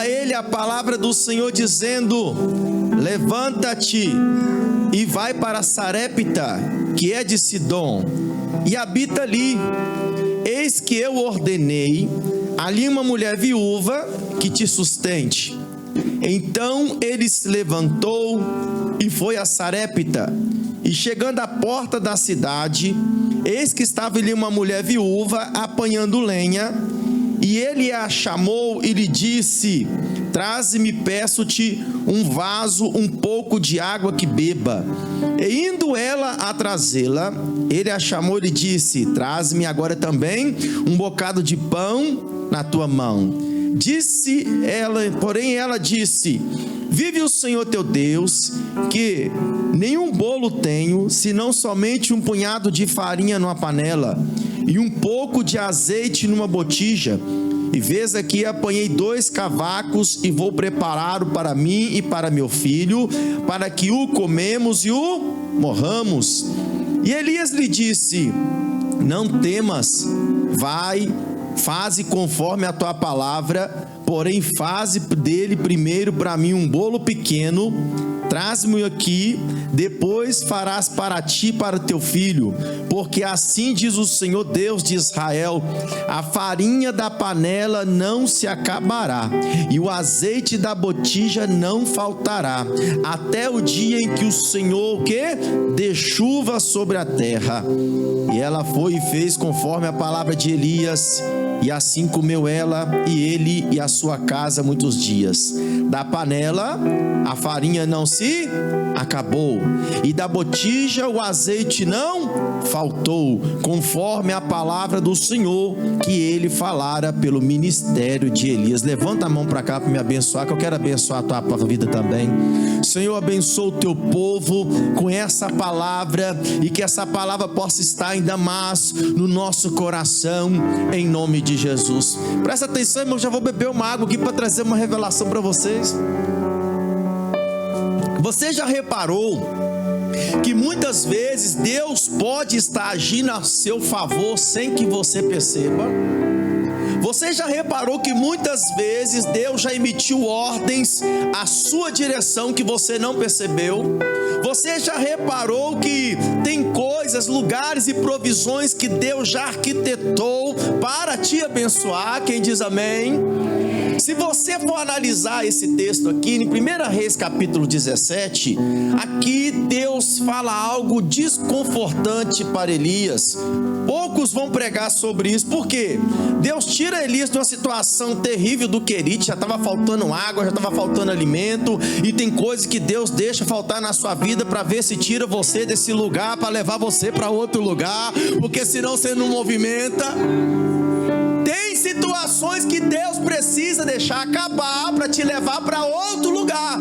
a ele a palavra do Senhor, dizendo: levanta-te e vai para Sarepta, que é de Sidom, e habita ali. Eis que eu ordenei ali uma mulher viúva que te sustente. Então ele se levantou e foi a Sarepta, e chegando à porta da cidade, eis que estava ali uma mulher viúva apanhando lenha, e ele a chamou e lhe disse: traze-me, peço-te, um vaso, um pouco de água que beba. E indo ela a trazê-la, ele a chamou e lhe disse: traze-me agora também um bocado de pão na tua mão. Disse ela, porém ela disse: vive o Senhor teu Deus, que nenhum bolo tenho, senão somente um punhado de farinha numa panela, e um pouco de azeite numa botija. E vês aqui, apanhei 2 cavacos, e vou prepará-lo para mim e para meu filho, para que o comemos e o morramos. E Elias lhe disse: não temas, vai, faze conforme a tua palavra, porém faze dele primeiro para mim um bolo pequeno, traz-me aqui, depois farás para ti e para o teu filho, porque assim diz o Senhor Deus de Israel: a farinha da panela não se acabará, e o azeite da botija não faltará, até o dia em que o Senhor, o quê? Dê chuva sobre a terra. E ela foi e fez conforme a palavra de Elias, e assim comeu ela e ele e a sua casa muitos dias. Da panela a farinha não se acabou, e da botija o azeite não faltou, conforme a palavra do Senhor que ele falara pelo ministério de Elias. Levanta a mão para cá para me abençoar, que eu quero abençoar a tua vida também. Senhor, abençoa o teu povo com essa palavra, e que essa palavra possa estar ainda mais no nosso coração, em nome de Jesus. Presta atenção, irmão, já vou beber uma água aqui para trazer uma revelação para vocês. Você já reparou que muitas vezes Deus pode estar agindo a seu favor sem que você perceba? Você já reparou que muitas vezes Deus já emitiu ordens à sua direção que você não percebeu? Você já reparou que tem coisas, lugares e provisões que Deus já arquitetou para te abençoar? Quem diz amém? Se você for analisar esse texto aqui, em 1 Reis capítulo 17, aqui Deus fala algo desconfortante para Elias. Poucos vão pregar sobre isso, porque Deus tira Elias de uma situação terrível do querite, já estava faltando água, já estava faltando alimento, e tem coisas que Deus deixa faltar na sua vida para ver se tira você desse lugar, para levar você para outro lugar, porque senão você não movimenta. Tem situações que Deus precisa deixar acabar para te levar para outro lugar.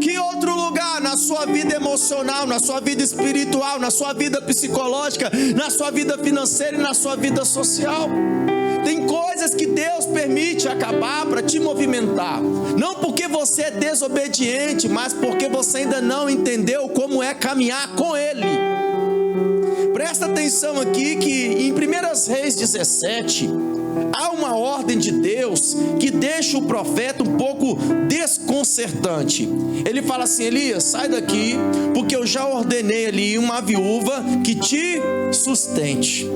Que outro lugar? Na sua vida emocional, na sua vida espiritual, na sua vida psicológica, na sua vida financeira e na sua vida social. Tem coisas que Deus permite acabar para te movimentar. Não porque você é desobediente, mas porque você ainda não entendeu como é caminhar com Ele. Presta atenção aqui que em 1 Reis 17, há uma ordem de Deus que deixa o profeta um pouco desconcertante. Ele fala assim: Elias, sai daqui, porque eu já ordenei ali uma viúva que te sustente.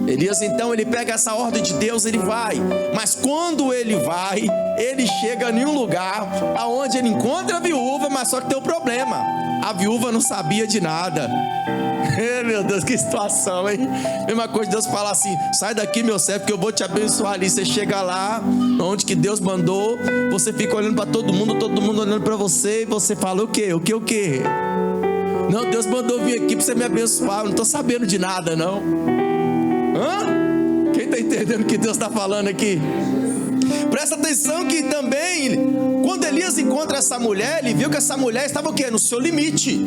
Elias então, ele pega essa ordem de Deus, ele vai, mas quando ele vai, ele chega em um lugar aonde ele encontra a viúva, mas só que tem um problema: a viúva não sabia de nada. Meu Deus, que situação, hein? Mesma coisa, Deus fala assim: sai daqui, meu servo, que eu vou te abençoar ali. Você chega lá, onde que Deus mandou, você fica olhando para todo mundo olhando para você, e você fala: o quê? Não, Deus mandou vir aqui para você me abençoar, eu não estou sabendo de nada, não. Quem está entendendo o que Deus está falando aqui? Presta atenção que também, quando Elias encontra essa mulher, ele viu que essa mulher estava o quê? No seu limite.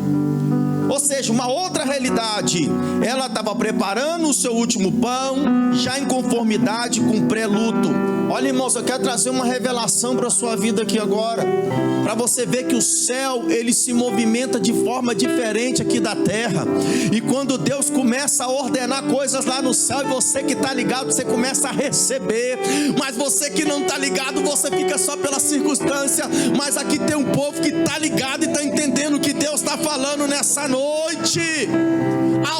Ou seja, uma outra realidade. Ela estava preparando o seu último pão, já em conformidade com o pré-luto. Olha, irmãos, eu quero trazer uma revelação para a sua vida aqui agora, para você ver que o céu, ele se movimenta de forma diferente aqui da terra. E quando Deus começa a ordenar coisas lá no céu, e você que está ligado, você começa a receber. Mas você que não está ligado, você fica só pela circunstância. Mas aqui tem um povo que está ligado e está entendendo o que Deus está falando nessa noite. Há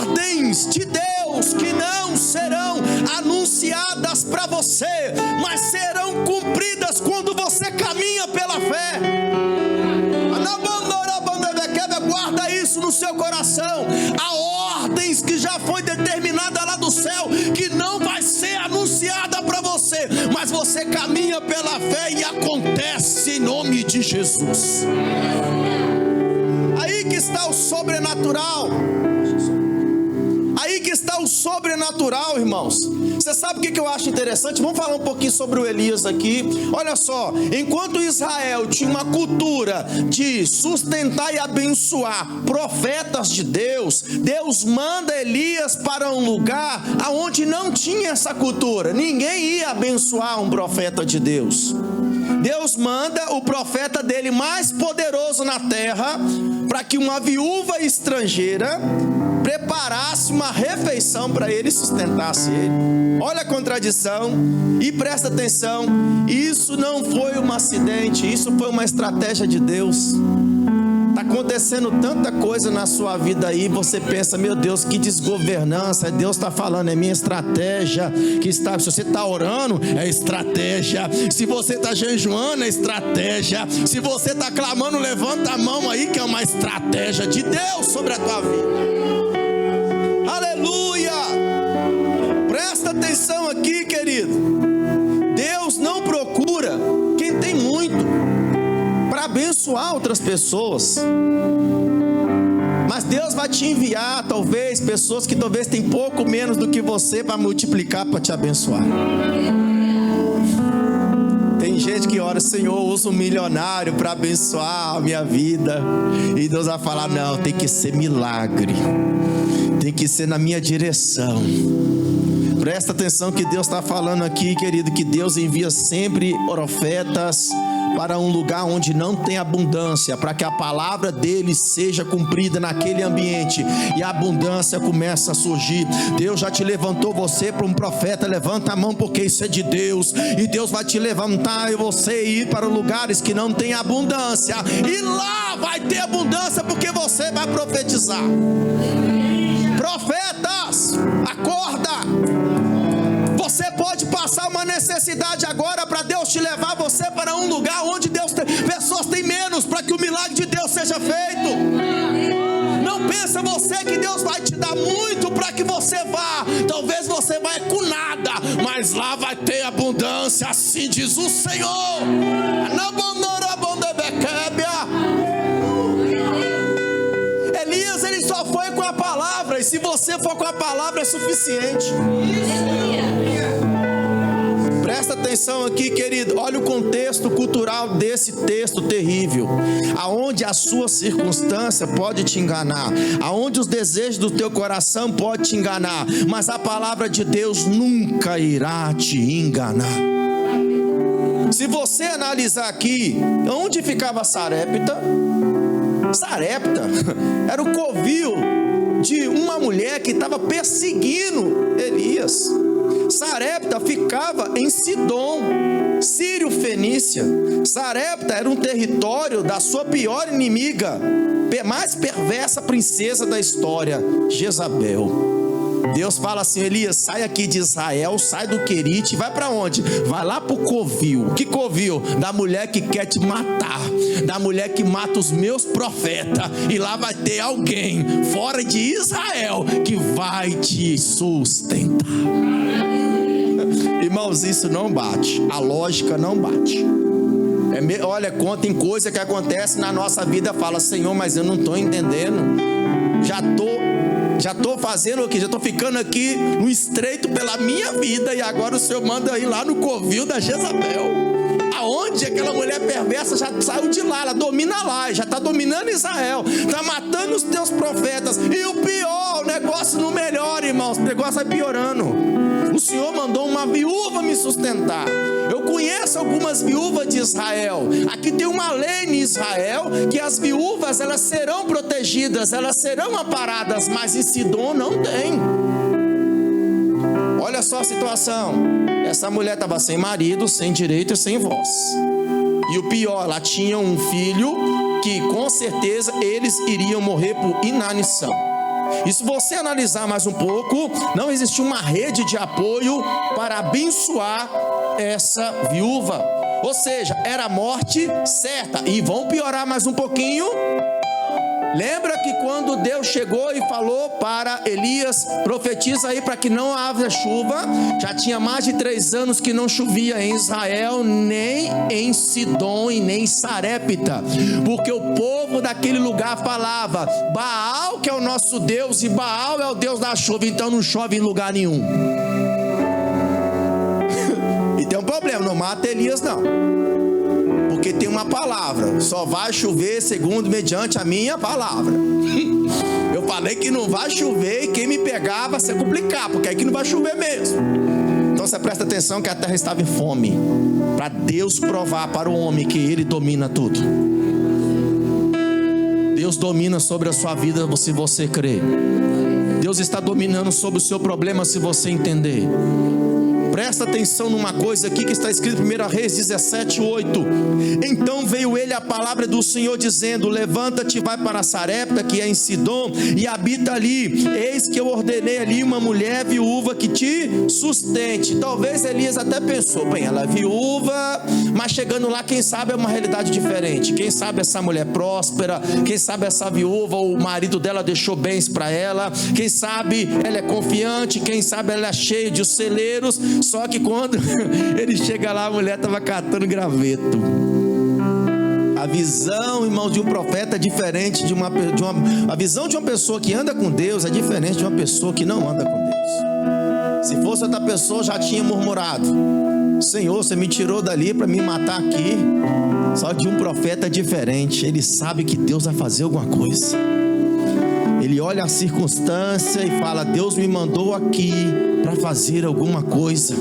ordens de Deus que não serão anunciadas para você, mas serão cumpridas quando você caminha pela fé. Guarda isso no seu coração. Há ordens que já foi determinada lá do céu, que não vai ser anunciada para você, mas você caminha pela fé e acontece em nome de Jesus. Aí que está o sobrenatural. Aí que está o sobrenatural, irmãos. Você sabe o que eu acho interessante? Vamos falar um pouquinho sobre o Elias aqui. Olha só, enquanto Israel tinha uma cultura de sustentar e abençoar profetas de Deus, Deus manda Elias para um lugar onde não tinha essa cultura. Ninguém ia abençoar um profeta de Deus. Deus manda o profeta dele mais poderoso na terra, para que uma viúva estrangeira preparasse uma refeição para ele e sustentasse ele. Olha a contradição, e presta atenção, isso não foi um acidente, isso foi uma estratégia de Deus. Está acontecendo tanta coisa na sua vida aí, você pensa, meu Deus, que desgovernança. Deus está falando, é minha estratégia que está. Se você está orando, é estratégia. Se você está jejuando, é estratégia. Se você está clamando, levanta a mão aí, que é uma estratégia de Deus sobre a tua vida. Aleluia! Presta atenção aqui, querido. Deus não procura quem tem muito para abençoar outras pessoas, mas Deus vai te enviar talvez pessoas que talvez tem pouco menos do que você para multiplicar, para te abençoar. Tem gente que ora, Senhor, usa um milionário para abençoar a minha vida, e Deus vai falar, não, tem que ser milagre, tem que ser na minha direção. Presta atenção que Deus está falando aqui, querido, que Deus envia sempre profetas para um lugar onde não tem abundância, para que a palavra dele seja cumprida naquele ambiente, e a abundância começa a surgir. Deus já te levantou você para um profeta, levanta a mão, porque isso é de Deus, e Deus vai te levantar e você ir para lugares que não tem abundância, e lá vai ter abundância, porque você vai profetizar. Profetas, acorda! Você pode passar uma necessidade agora para Deus te levar você para um lugar onde pessoas têm menos, para que o milagre de Deus seja feito. Não pensa você que Deus vai te dar muito para que você vá. Talvez você vai com nada, mas lá vai ter abundância, assim diz o Senhor. Elias, ele só foi com a palavra, e se você for com a palavra é suficiente. Presta atenção aqui, querido. Olha o contexto cultural desse texto terrível. Aonde a sua circunstância pode te enganar, aonde os desejos do teu coração pode te enganar, mas a palavra de Deus nunca irá te enganar. Se você analisar aqui, onde ficava Sarepta? Sarepta era o covil de uma mulher que estava perseguindo Elias. Sarepta ficava em Sidom, Sírio-Fenícia. Sarepta era um território da sua pior inimiga, mais perversa princesa da história, Jezabel. Deus fala assim, Elias, sai aqui de Israel, sai do Querite, vai para onde? Vai lá para o covil. Que covil? Da mulher que quer te matar, da mulher que mata os meus profetas, e lá vai ter alguém fora de Israel que vai te sustentar. Irmãos, isso não bate, a lógica não bate. Olha, tem coisa que acontece na nossa vida, fala, Senhor, mas eu não estou entendendo, já estou fazendo o que? Já estou ficando aqui no estreito pela minha vida, e agora o Senhor manda ir lá no covil da Jezabel. Aonde onde aquela mulher perversa já saiu de lá, ela domina lá, já está dominando Israel, está matando os teus profetas. E o pior, o negócio não melhora, irmãos, o negócio vai piorando. O Senhor mandou uma viúva me sustentar. Eu conheço algumas viúvas de Israel. Aqui tem uma lei em Israel que as viúvas, elas serão protegidas, elas serão amparadas, mas em Sidom não tem. Olha só a situação. Essa mulher estava sem marido, sem direito e sem voz. E o pior, ela tinha um filho que com certeza eles iriam morrer por inanição. E se você analisar mais um pouco, não existia uma rede de apoio para abençoar essa viúva. Ou seja, era a morte certa. E vão piorar mais um pouquinho. Lembra que quando Deus chegou e falou para Elias, profetiza aí para que não haja chuva, já tinha mais de 3 anos que não chovia em Israel, nem em Sidom e nem em Sarepta, porque o povo daquele lugar falava, Baal que é o nosso Deus, e Baal é o Deus da chuva, então não chove em lugar nenhum. E tem um problema, não mata Elias não, porque tem uma palavra, só vai chover segundo mediante a minha palavra. Eu falei que não vai chover e quem me pegar vai ser complicar, porque aqui não vai chover mesmo. Então você presta atenção que a terra estava em fome, para Deus provar para o homem que ele domina tudo. Deus domina sobre a sua vida se você crer. Deus está dominando sobre o seu problema se você entender. Presta atenção numa coisa aqui que está escrito em 1 Reis 17:8. Então veio ele a palavra do Senhor dizendo, levanta-te, vai para Sarepta, que é em Sidom, e habita ali. Eis que eu ordenei ali uma mulher viúva que te sustente. Talvez Elias até pensou, bem, ela é viúva, mas chegando lá, quem sabe é uma realidade diferente. Quem sabe essa mulher próspera, quem sabe essa viúva, o marido dela deixou bens para ela, quem sabe ela é confiante, quem sabe ela é cheia de celeiros. Só que quando ele chega lá, a mulher estava catando graveto. A visão, irmão, de um profeta é diferente a visão de uma pessoa que anda com Deus é diferente de uma pessoa que não anda com Deus. Se fosse outra pessoa, já tinha murmurado, Senhor, você me tirou dali para me matar aqui. Só que um profeta é diferente, ele sabe que Deus vai fazer alguma coisa. Ele olha a circunstância e fala, Deus me mandou aqui para fazer alguma coisa,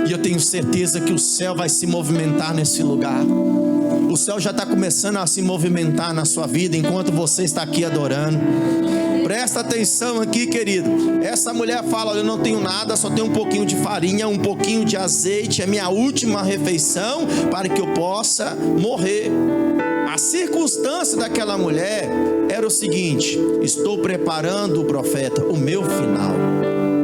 e eu tenho certeza que o céu vai se movimentar nesse lugar. O céu já está começando a se movimentar na sua vida enquanto você está aqui adorando. Presta atenção aqui, querido. Essa mulher fala, eu não tenho nada, só tenho um pouquinho de farinha, um pouquinho de azeite, é minha última refeição para que eu possa morrer. A circunstância daquela mulher era o seguinte, estou preparando o profeta, o meu final.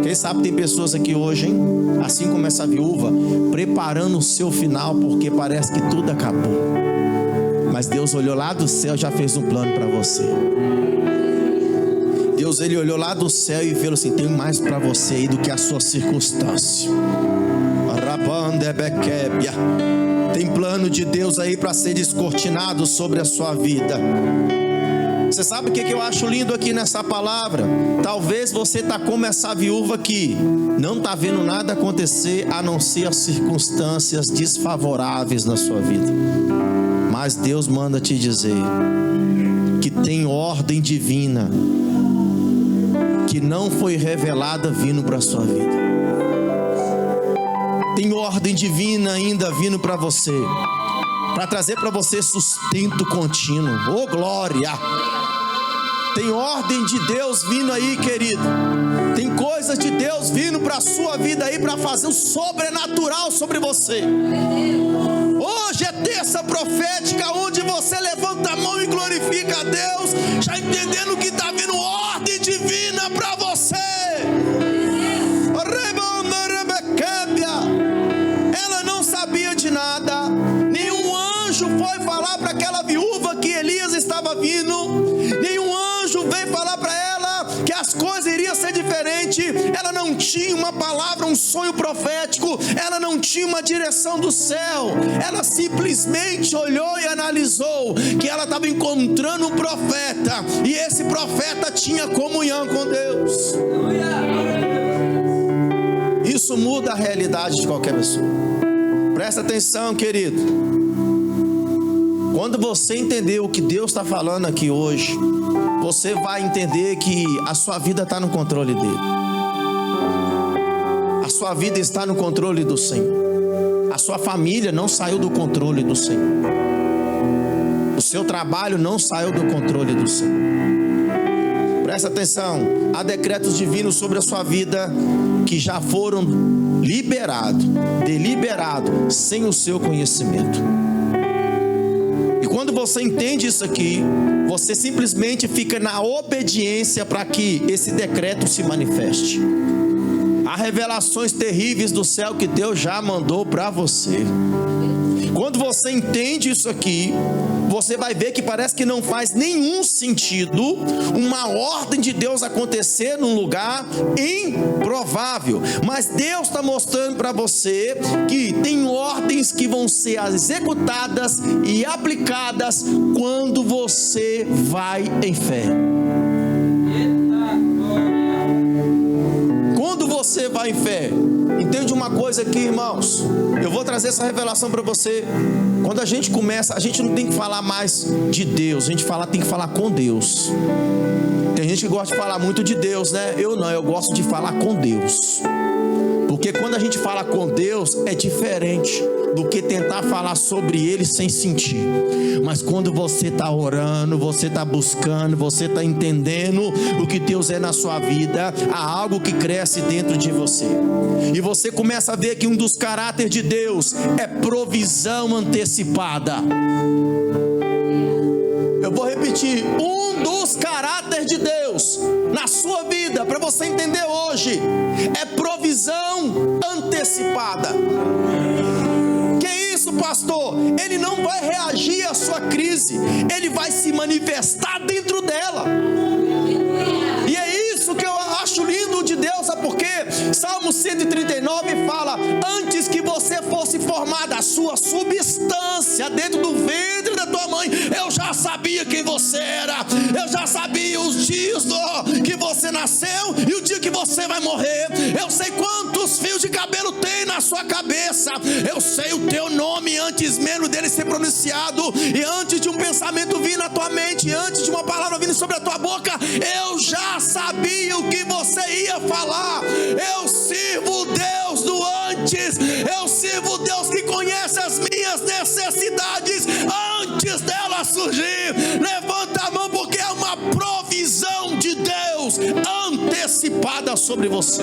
Quem sabe tem pessoas aqui hoje, hein? Assim como essa viúva, preparando o seu final, porque parece que tudo acabou. Mas Deus olhou lá do céu e já fez um plano para você. Deus, ele olhou lá do céu e viu assim, tem mais para você aí do que a sua circunstância. Tem plano de Deus aí para ser descortinado sobre a sua vida. Você sabe o que eu acho lindo aqui nessa palavra? Talvez você está como essa viúva que não está vendo nada acontecer a não ser as circunstâncias desfavoráveis na sua vida. Mas Deus manda te dizer que tem ordem divina que não foi revelada vindo para a sua vida. Tem ordem divina ainda vindo para você, para trazer para você sustento contínuo. Oh glória! Tem ordem de Deus vindo aí, querido. Tem coisas de Deus vindo para a sua vida aí, para fazer o sobrenatural sobre você. Hoje é terça profética, onde você levanta a mão e glorifica a Deus, já entendendo que está vindo ordem divina para você. Ela não sabia de nada. Nenhum anjo foi falar para aquela viúva que Elias estava vindo. Nenhum anjo veio falar para ela que as coisas iriam ser diferentes. Ela não tinha uma palavra, um sonho profético. Ela não tinha uma direção do céu. Ela simplesmente olhou e analisou que ela estava encontrando um profeta, e esse profeta tinha comunhão com Deus. Isso muda a realidade de qualquer pessoa. Presta atenção, querido. Quando você entender o que Deus está falando aqui hoje, você vai entender que a sua vida está no controle dele. A sua vida está no controle do Senhor. A sua família não saiu do controle do Senhor. O seu trabalho não saiu do controle do Senhor. Presta atenção. Há decretos divinos sobre a sua vida que já foram deliberados sem o seu conhecimento. E quando você entende isso aqui, você simplesmente fica na obediência para que esse decreto se manifeste. Há revelações terríveis do céu que Deus já mandou para você. Quando você entende isso aqui, você vai ver que parece que não faz nenhum sentido uma ordem de Deus acontecer num lugar improvável. Mas Deus está mostrando para você que tem ordens que vão ser executadas e aplicadas quando você vai em fé. Quando você vai em fé, entende uma coisa aqui, irmãos. Eu vou trazer essa revelação para você. Quando a gente começa, a gente não tem que falar mais de Deus, a gente tem que falar com Deus. Tem gente que gosta de falar muito de Deus, né? Eu não, eu gosto de falar com Deus. Porque quando a gente fala com Deus, é diferente do que tentar falar sobre Ele sem sentir. Mas quando você está orando, você está buscando, você está entendendo o que Deus é na sua vida, há algo que cresce dentro de você. E você começa a ver que um dos caráteres de Deus é provisão antecipada. Eu vou repetir, um dos caráteres de Deus na sua vida, para você entender hoje, é provisão antecipada. Que isso, pastor? Ele não vai reagir à sua crise, ele vai se manifestar dentro dela. E é isso que eu acho lindo de Deus, sabe por quê? Salmo 139 fala: antes que você fosse formada, a sua substância dentro do ventre da tua mãe, eu já sabia quem você era, eu já sabia os dias que você nasceu e o dia que você vai morrer. Eu sei quantos fios de cabelo tem na sua cabeça, eu sei o teu nome antes mesmo dele ser pronunciado, e antes de um pensamento vir na tua mente, antes de uma palavra vir sobre a tua boca, eu já sabia o que você ia falar. Eu sirvo Deus do antes, eu sirvo Deus que conhece as minhas necessidades antes delas surgir. Levanta a mão, porque é uma provisão de Deus antecipada sobre você.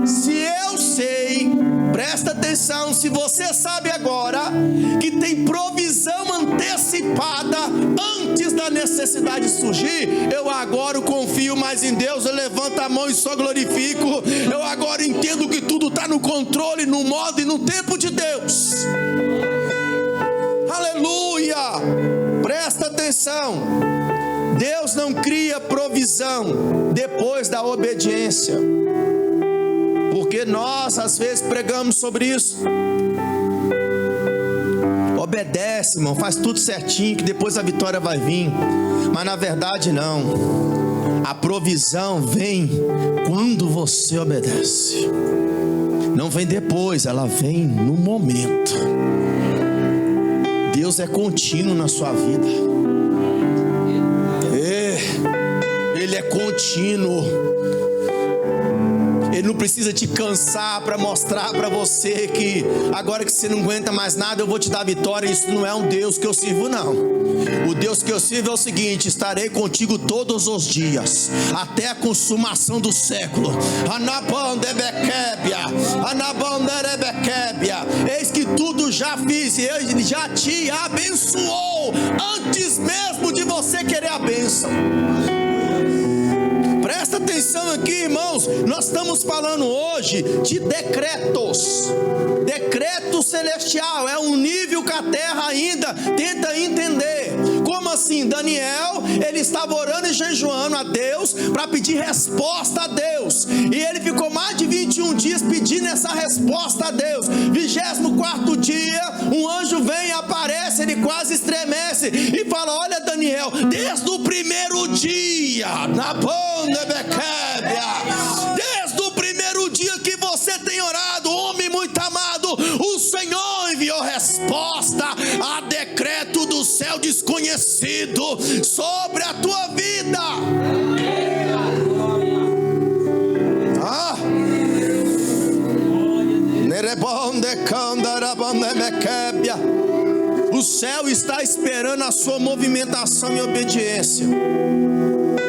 Se eu sei, presta atenção, se você sabe agora que tem provisão antecipada antes da necessidade surgir, eu agora confio mais em Deus, eu levanto a mão e só glorifico. Eu agora entendo que tudo está no controle, no modo e no tempo de Deus. Aleluia! Presta atenção, Deus não cria provisão depois da obediência, porque nós às vezes pregamos sobre isso. Obedece, irmão, faz tudo certinho que depois a vitória vai vir. Mas na verdade não. A provisão vem quando você obedece. Não vem depois, ela vem no momento. Deus é contínuo na sua vida. Ele é contínuo. Ele não precisa te cansar para mostrar para você que agora que você não aguenta mais nada, eu vou te dar vitória. Isso não é um Deus que eu sirvo, não. O Deus que eu sirvo é o seguinte: estarei contigo todos os dias, até a consumação do século. Eis que tudo já fiz, e Ele já te abençoou antes mesmo de você querer a bênção. Presta atenção aqui, irmãos, nós estamos falando hoje de decretos. Decreto celestial é um nível que a terra ainda tenta entender. Como assim? Daniel, ele estava orando e jejuando a Deus para pedir resposta a Deus, e ele ficou mais de 21 dias pedindo essa resposta a Deus. 24º dia, um anjo vem e aparece, ele quase estremece e fala: olha, Daniel, desde o primeiro dia, desde o primeiro dia que você adorado, homem muito amado, o Senhor enviou resposta a decreto do céu desconhecido sobre a tua vida. O céu está esperando a sua movimentação e obediência.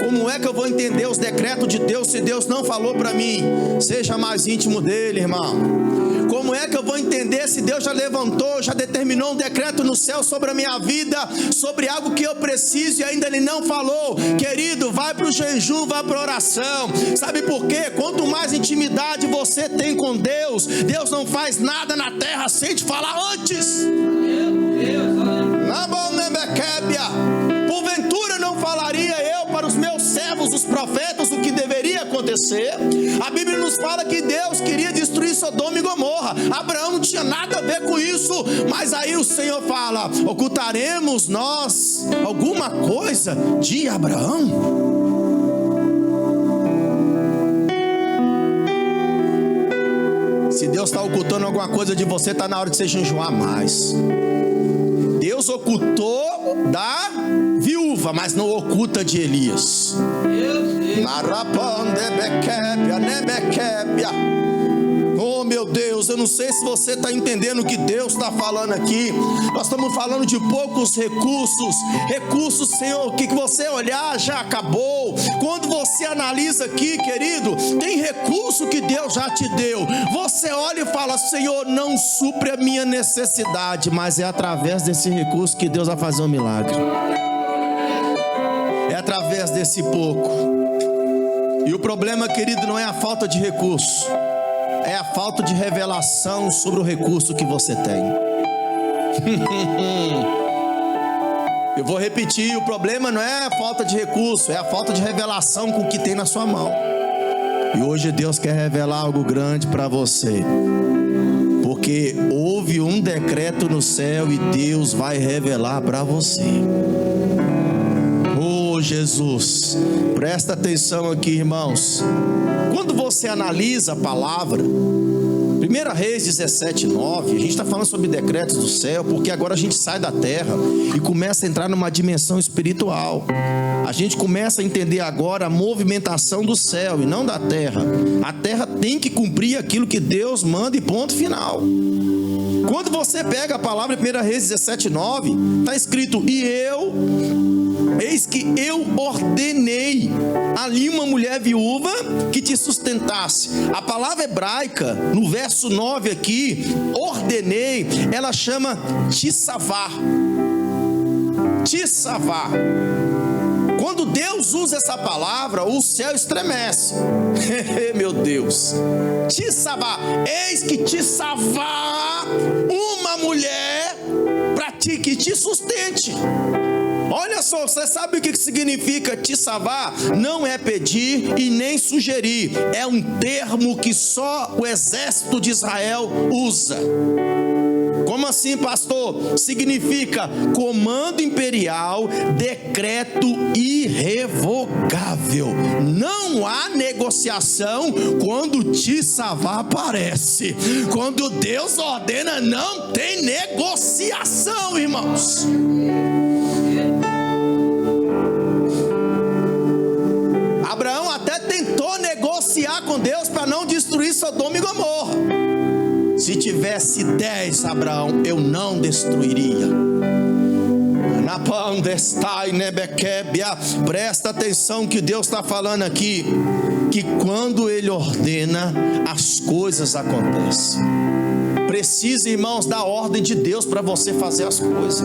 Como é que eu vou entender os decretos de Deus se Deus não falou para mim? Seja mais íntimo dele, irmão. Como é que eu vou entender se Deus já levantou, já determinou um decreto no céu sobre a minha vida, sobre algo que eu preciso e ainda Ele não falou? Querido, vai para o jejum, vai para a oração. Sabe por quê? Quanto mais intimidade você tem com Deus, Deus não faz nada na terra sem te falar antes. Porventura não falaria eu para os meus servos, os profetas, o que deveria acontecer? A Bíblia nos fala que Deus queria destruir Sodoma e Gomorra. Abraão não tinha nada a ver com isso, mas aí o Senhor fala: ocultaremos nós alguma coisa de Abraão? Se Deus está ocultando alguma coisa de você, está na hora de você jejuar mais. Deus ocultou da viúva, mas não oculta de Elias. Oh meu Deus, eu não sei se você está entendendo o que Deus está falando aqui. Nós estamos falando de poucos recursos, Senhor, que você olhar já acabou. Quando você analisa aqui, querido, tem recurso que Deus já te deu. Você olha e fala: Senhor, não supre a minha necessidade, mas é através desse recurso que Deus vai fazer um milagre. É através desse pouco. E o problema, querido, não é a falta de recurso, é a falta de revelação sobre o recurso que você tem. Eu vou repetir: o problema não é a falta de recurso, é a falta de revelação com o que tem na sua mão. E hoje Deus quer revelar algo grande para você, porque houve um decreto no céu e Deus vai revelar para você. Oh Jesus, presta atenção aqui, irmãos. Quando você analisa a palavra, 1 Reis 17:9, a gente está falando sobre decretos do céu, porque agora a gente sai da terra e começa a entrar numa dimensão espiritual. A gente começa a entender agora a movimentação do céu e não da terra. A terra tem que cumprir aquilo que Deus manda e ponto final. Quando você pega a palavra 1 Reis 17:9, está escrito: eis que eu ordenei ali uma mulher viúva que te sustentasse. A palavra hebraica, no verso 9 aqui, ordenei, ela chama tissavá. Tissavá. Quando Deus usa essa palavra, o céu estremece. Meu Deus. Tissavá. Eis que tissavá uma mulher para ti, que te sustente. Olha só, você sabe o que significa tissavá? Não é pedir e nem sugerir. É um termo que só o exército de Israel usa. Como assim, pastor? Significa comando imperial, decreto irrevogável. Não há negociação quando tissavá aparece. Quando Deus ordena, não tem negociação, irmãos. Abraão até tentou negociar com Deus para não destruir Sodoma e Gomorra. Se tivesse 10, Abraão, eu não destruiria. Presta atenção que Deus está falando aqui, que quando Ele ordena, as coisas acontecem. Precisa, irmãos, da ordem de Deus para você fazer as coisas.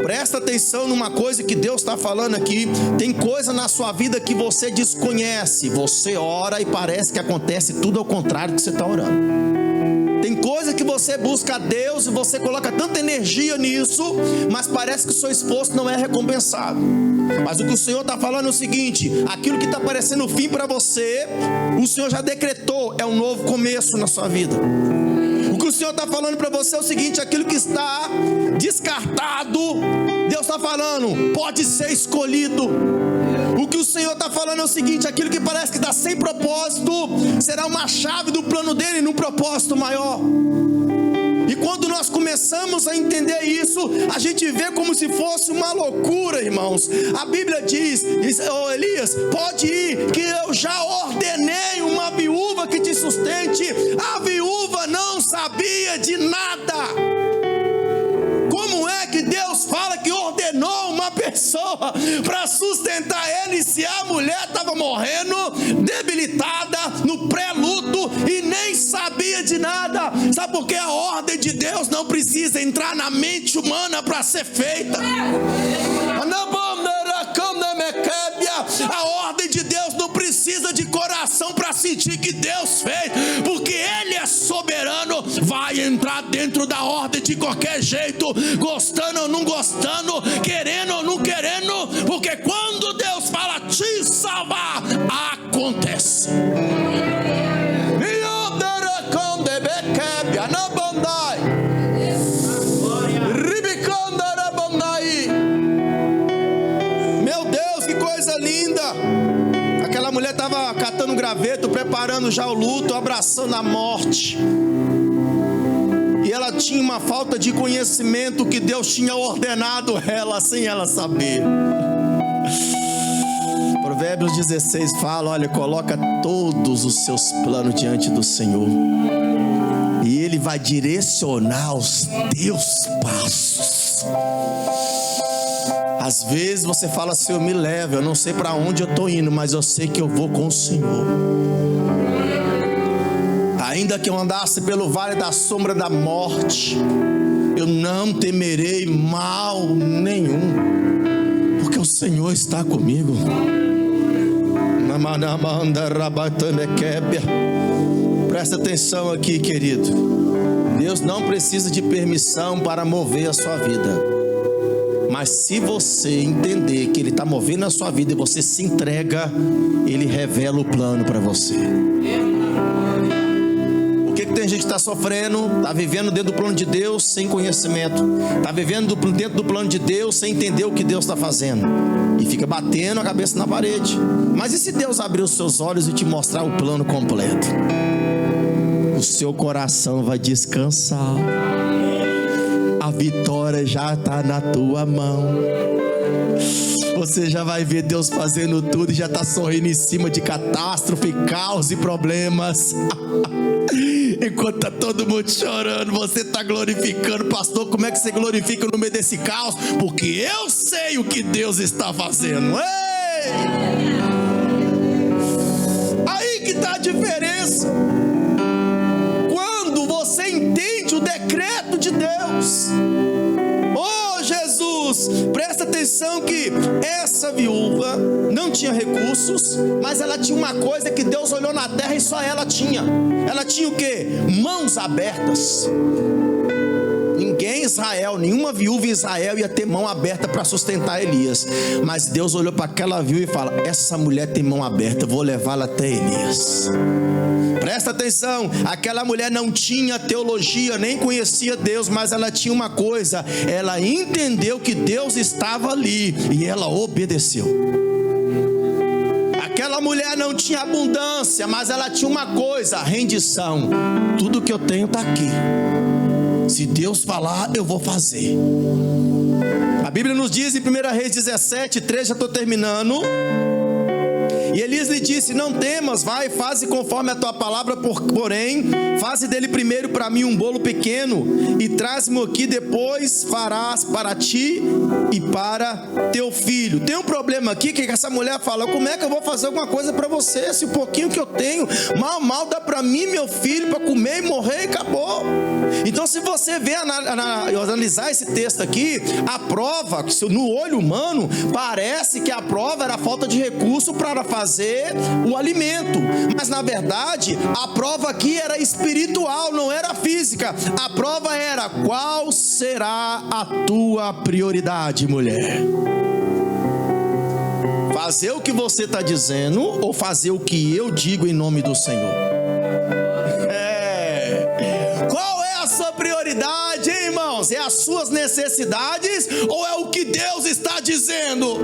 Presta atenção numa coisa que Deus está falando aqui. Tem coisa na sua vida que você desconhece. Você ora e parece que acontece tudo ao contrário que você está orando. Tem coisa que você busca a Deus e você coloca tanta energia nisso, mas parece que o seu esforço não é recompensado. Mas o que o Senhor está falando é o seguinte: aquilo que está parecendo o fim para você, o Senhor já decretou, é um novo começo na sua vida. O que o Senhor está falando para você é o seguinte: aquilo que está descartado, Deus está falando, pode ser escolhido. O que o Senhor está falando é o seguinte: aquilo que parece que está sem propósito será uma chave do plano dele num propósito maior. E quando nós começamos a entender isso, a gente vê como se fosse uma loucura, irmãos. A Bíblia diz: oh, Elias, pode ir, que eu já ordenei uma viúva que te sustente. A viúva não sabia de nada. Como é que Deus fala que ordenou uma pessoa para sustentar ele, se a mulher estava morrendo, debilitada, no pré-luto e nem sabia de nada? Sabe por quê? A ordem de Deus não precisa entrar na mente humana para ser feita. A ordem de Deus não precisa de coração para sentir que Deus fez, porque Ele é soberano. Vai entrar dentro da ordem de qualquer jeito, gostando ou não gostando, querendo ou não querendo, porque quando Deus fala te salvar, acontece. Meu Deus, que coisa linda! Aquela mulher estava catando graveto, preparando já o luto, abraçando a morte. E ela tinha uma falta de conhecimento que Deus tinha ordenado ela, sem ela saber. Provérbios 16 fala: olha, coloca todos os seus planos diante do Senhor, e Ele vai direcionar os teus passos. Às vezes você fala: Senhor, me leva, eu não sei para onde eu estou indo, mas eu sei que eu vou com o Senhor. Ainda que eu andasse pelo vale da sombra da morte, eu não temerei mal nenhum, porque o Senhor está comigo. Presta atenção aqui, querido. Deus não precisa de permissão para mover a sua vida. Mas se você entender que Ele está movendo a sua vida e você se entrega, Ele revela o plano para você. Por que tem gente que está sofrendo, está vivendo dentro do plano de Deus sem conhecimento, está vivendo dentro do plano de Deus sem entender o que Deus está fazendo, e fica batendo a cabeça na parede? Mas e se Deus abrir os seus olhos e te mostrar o plano completo? O seu coração vai descansar. A vitória já está na tua mão. Você já vai ver Deus fazendo tudo e já está sorrindo em cima de catástrofe, caos e problemas. Enquanto está todo mundo chorando, você está glorificando. Pastor, como é que você glorifica no meio desse caos? Porque eu sei o que Deus está fazendo. Ei! Aí que está a diferença. Quando você entende o decreto de Deus. Oh, Jesus, presta atenção que essa viúva não tinha recursos, mas ela tinha uma coisa que Deus olhou na terra e só ela tinha. Ela tinha o quê? Mãos abertas. Ninguém em Israel, nenhuma viúva em Israel ia ter mão aberta para sustentar Elias. Mas Deus olhou para aquela viúva e fala: essa mulher tem mão aberta, vou levá-la até Elias. Presta atenção, aquela mulher não tinha teologia, nem conhecia Deus, mas ela tinha uma coisa: ela entendeu que Deus estava ali e ela obedeceu. Aquela mulher não tinha abundância, mas ela tinha uma coisa: rendição. Tudo que eu tenho está aqui. Se Deus falar, eu vou fazer. A Bíblia nos diz em 1 Reis 17:3, já estou terminando. E Elias lhe disse: não temas, vai, faze conforme a tua palavra, porém, faze dele primeiro para mim um bolo pequeno, e traz-me aqui, depois farás para ti e para teu filho. Tem um problema aqui, que essa mulher fala: como é que eu vou fazer alguma coisa para você, se o pouquinho que eu tenho, mal dá para mim, meu filho, para comer e morrer e acabou. Então, se você vê analisar esse texto aqui, a prova, no olho humano, parece que a prova era a falta de recurso para fazer o alimento, mas na verdade a prova aqui era espiritual, não era física. A prova era: qual será a tua prioridade, mulher? Fazer o que você está dizendo ou fazer o que eu digo em nome do Senhor? Qual é a sua prioridade, hein, irmãos? É as suas necessidades ou é o que Deus está dizendo?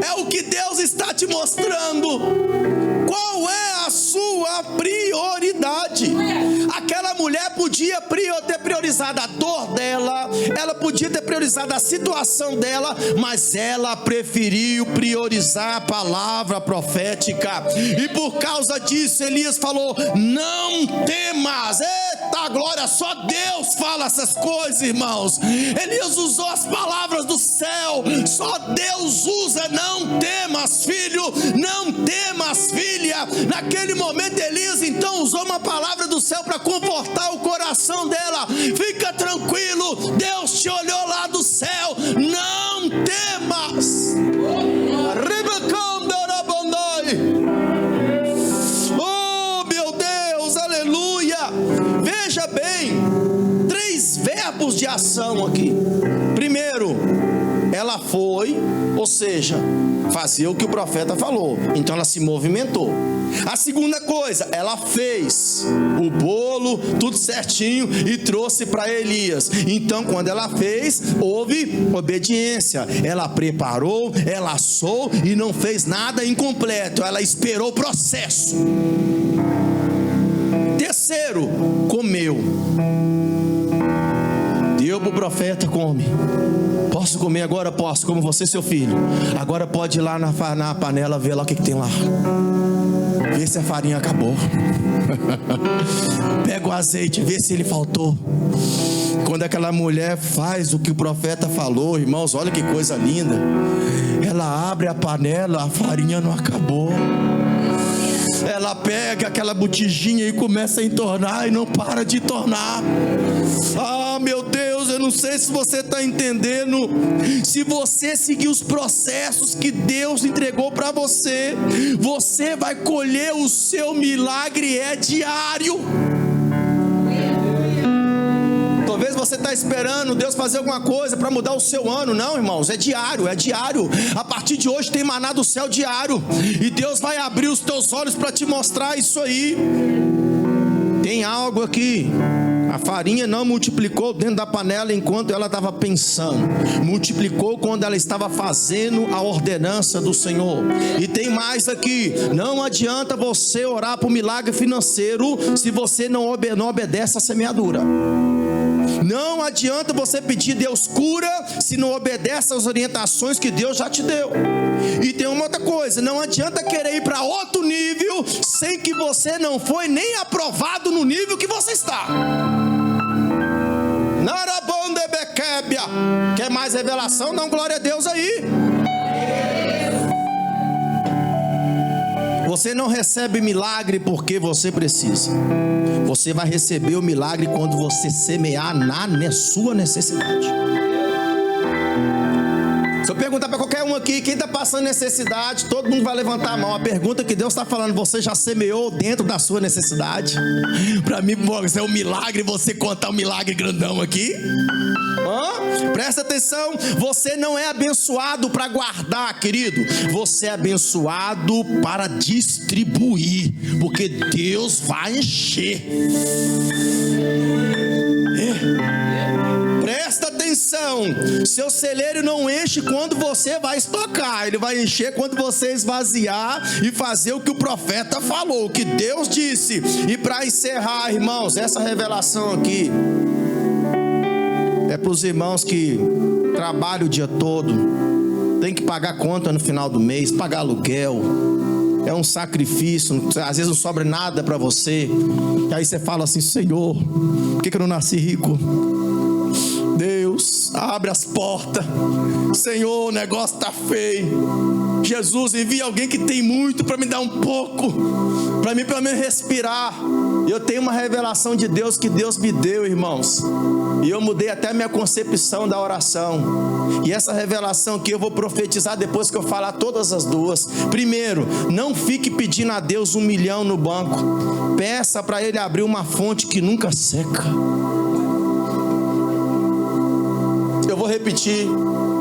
É o que Deus está te mostrando. Qual é a sua prioridade? Aquela mulher podia ter priorizado a dor dela, ela podia ter priorizado a situação dela, mas ela preferiu priorizar a palavra profética. E por causa disso, Elias falou: não temas. Eita glória, só Deus fala essas coisas, irmãos. Elias usou as palavras do céu, só Deus usa. Não temas, filho, não temas, filha. Naquele momento, Elias então usou uma palavra do céu para confortar o coração dela. Fica tranquilo, Deus te olhou lá do céu, não temas. Oh meu Deus, aleluia. Veja bem, 3 verbos de ação aqui. Primeiro, ela foi, ou seja, fazia o que o profeta falou, então ela se movimentou. A segunda coisa, ela fez o bolo, tudo certinho, e trouxe para Elias. Então quando ela fez, houve obediência. Ela preparou, ela assou e não fez nada incompleto, ela esperou o processo. Terceiro, comeu. Deu para o profeta: come. Posso comer agora? Posso, como você, seu filho. Agora pode ir lá na panela ver lá o que tem lá. Vê se a farinha acabou. Pega o azeite, vê se ele faltou. Quando aquela mulher faz o que o profeta falou, irmãos, olha que coisa linda. Ela abre a panela, a farinha não acabou. Ela pega aquela botijinha e começa a entornar e não para de tornar. Ah, meu Deus, eu não sei se você está entendendo. Se você seguir os processos que Deus entregou para você, você vai colher o seu milagre, é diário. Talvez você está esperando Deus fazer alguma coisa para mudar o seu ano. Não, irmãos, é diário, é diário. A partir de hoje tem maná do céu diário. E Deus vai abrir os teus olhos para te mostrar isso aí. Tem algo aqui. A farinha não multiplicou dentro da panela enquanto ela estava pensando. Multiplicou quando ela estava fazendo a ordenança do Senhor. E tem mais aqui. Não adianta você orar por milagre financeiro se você não obedece à semeadura. Não adianta você pedir Deus cura se não obedece às orientações que Deus já te deu. E tem uma outra coisa: não adianta querer ir para outro nível sem que você não foi nem aprovado no nível que você está. Quer mais revelação? Dá glória a Deus aí. Você não recebe milagre porque você precisa. Você vai receber o milagre quando você semear na sua necessidade. Se eu perguntar para qualquer um aqui, quem está passando necessidade, todo mundo vai levantar a mão. A pergunta que Deus está falando: você já semeou dentro da sua necessidade? Para mim, isso é um milagre, você contar um milagre grandão aqui. Presta atenção, você não é abençoado para guardar, querido. Você é abençoado para distribuir, porque Deus vai encher. Presta atenção, seu celeiro não enche quando você vai estocar, ele vai encher quando você esvaziar e fazer o que o profeta falou, o que Deus disse. E para encerrar, irmãos, essa revelação aqui é para os irmãos que trabalham o dia todo, tem que pagar conta no final do mês, pagar aluguel, é um sacrifício, às vezes não sobra nada para você, e aí você fala assim: Senhor, por que eu não nasci rico? Deus, abre as portas. Senhor, o negócio está feio. Jesus, envia alguém que tem muito para me dar um pouco, para mim pelo menos respirar. Eu tenho uma revelação de Deus que Deus me deu, irmãos, e eu mudei até a minha concepção da oração. E essa revelação aqui eu vou profetizar depois que eu falar todas as duas. Primeiro, não fique pedindo a Deus 1 milhão no banco. Peça para Ele abrir uma fonte que nunca seca. Eu vou repetir: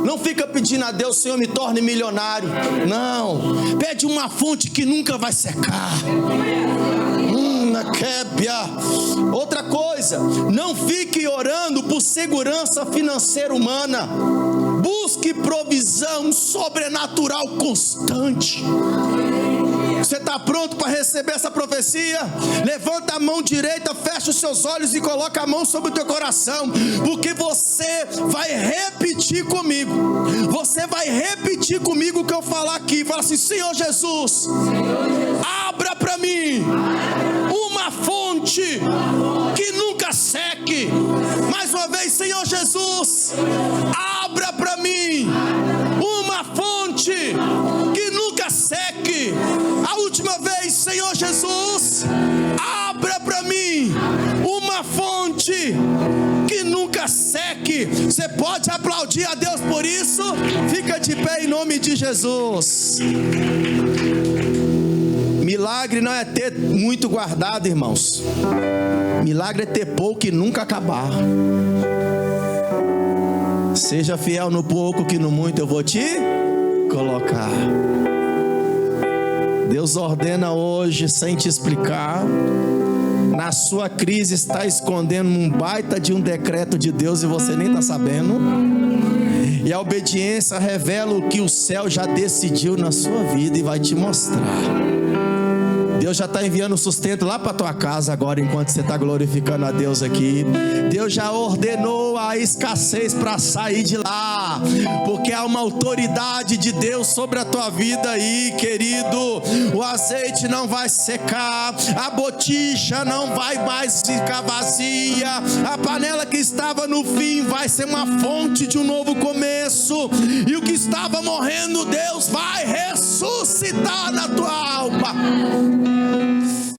não fica pedindo a Deus: Senhor, me torne milionário. Não, pede uma fonte que nunca vai secar. Outra coisa, não fique orando por segurança financeira humana. busque provisão sobrenatural constante. Você está pronto para receber essa profecia? Levanta a mão direita, fecha os seus olhos e coloca a mão sobre o teu coração, porque você vai repetir comigo. Você vai repetir comigo o que eu falar aqui. Fala assim: Senhor Jesus, abra para mim uma fonte que nunca seque. Mais uma vez, Senhor Jesus, abra para mim uma fonte que nunca seque. A última vez, Senhor Jesus, abra para mim uma fonte que nunca seque. Você pode aplaudir a Deus por isso? Fica de pé em nome de Jesus. Milagre não é ter muito guardado, irmãos. Milagre é ter pouco e nunca acabar. Seja fiel no pouco, que no muito eu vou te colocar. Deus ordena hoje, sem te explicar. Na sua crise está escondendo um baita de um decreto de Deus e você nem está sabendo. E a obediência revela o que o céu já decidiu na sua vida e vai te mostrar. Deus já está enviando o sustento lá para tua casa agora, enquanto você está glorificando a Deus aqui. Deus já ordenou a escassez para sair de lá, porque há uma autoridade de Deus sobre a tua vida aí, querido. O azeite não vai secar, a botija não vai mais ficar vazia, a panela que estava no fim vai ser uma fonte de um novo começo, e o que estava morrendo, Deus vai ressuscitar na tua alma.